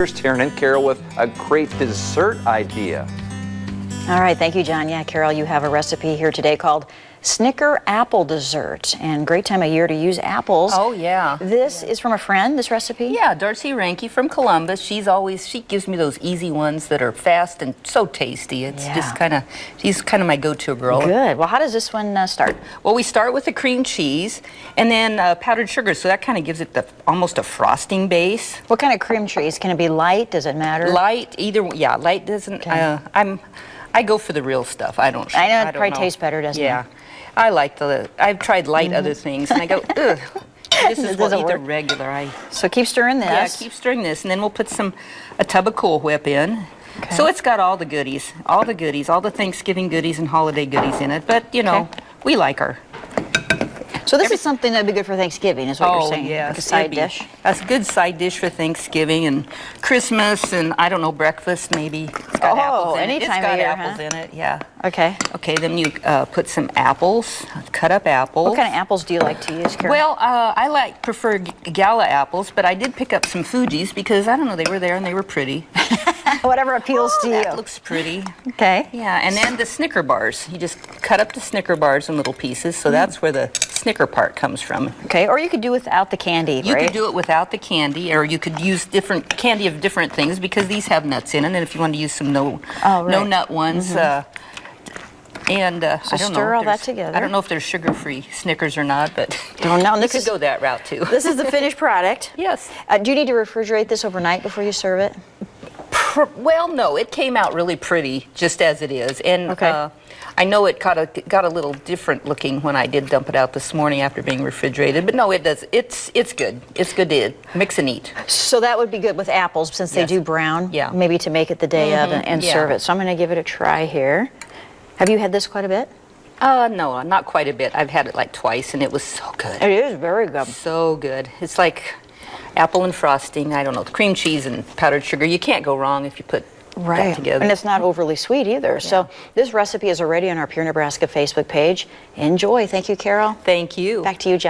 Here's Taryn and Carol with a great dessert idea. All right, thank you, John. Yeah, Carol, you have a recipe here today called Snicker Apple Dessert, and great time of year to use apples. Oh, yeah. This is from a friend, this recipe? Yeah, Darcy Ranke from Columbus. She gives me those easy ones that are fast and so tasty. It's just she's kind of my go-to girl. Good. Well, how does this one start? Well, we start with the cream cheese and then powdered sugar, so that kind of gives it almost a frosting base. What kind of cream cheese? Can it be light? Does it matter? Light, light doesn't. Okay. I go for the real stuff. I know it probably tastes better, doesn't it? Yeah. I've tried light other things, and I go, ugh. This is either regular. So keep stirring this. Yeah, keep stirring this, and then we'll put a tub of Cool Whip in. Okay. So it's got all the goodies, all the Thanksgiving goodies and holiday goodies in it. But you know, we like our. So this is something that'd be good for Thanksgiving, is what you're saying? Yeah, like a side dish. That's a good side dish for Thanksgiving and Christmas and I don't know, breakfast maybe. It's got apples in it. Any time of year, apples in it, yeah. Okay. Okay, then you put some apples, cut up apples. What kind of apples do you like to use, Carol? Well, I prefer Gala apples, but I did pick up some Fuji's because I don't know, they were there and they were pretty. Whatever appeals to you. That looks pretty. Okay. Yeah, and then the Snicker bars. You just cut up the Snicker bars in little pieces, so that's where the Snicker part comes from. Okay, or you could do without the candy, You right? could do it without the candy, or you could use different candy of different things because these have nuts in it, and if you want to use some no nut ones, so I don't know. Stir all that together. I don't know if they're sugar-free Snickers or not, but don't know. You could go that route too. This is the finished product. Yes. Do you need to refrigerate this overnight before you serve it? Well, no, it came out really pretty just as it is, and I know it got a little different looking when I did dump it out this morning after being refrigerated. But no, it does. It's good. It's good to mix and eat. So that would be good with apples since they do brown. Yeah. Maybe to make it the day of and serve it. So I'm going to give it a try here. Have you had this quite a bit? No, not quite a bit. I've had it like twice, and it was so good. It is very good. So good. It's like apple and frosting. I don't know, cream cheese and powdered sugar. You can't go wrong if you put that together. And it's not overly sweet either. Yeah. So this recipe is already on our Pure Nebraska Facebook page. Enjoy. Thank you, Carol. Thank you. Back to you, John.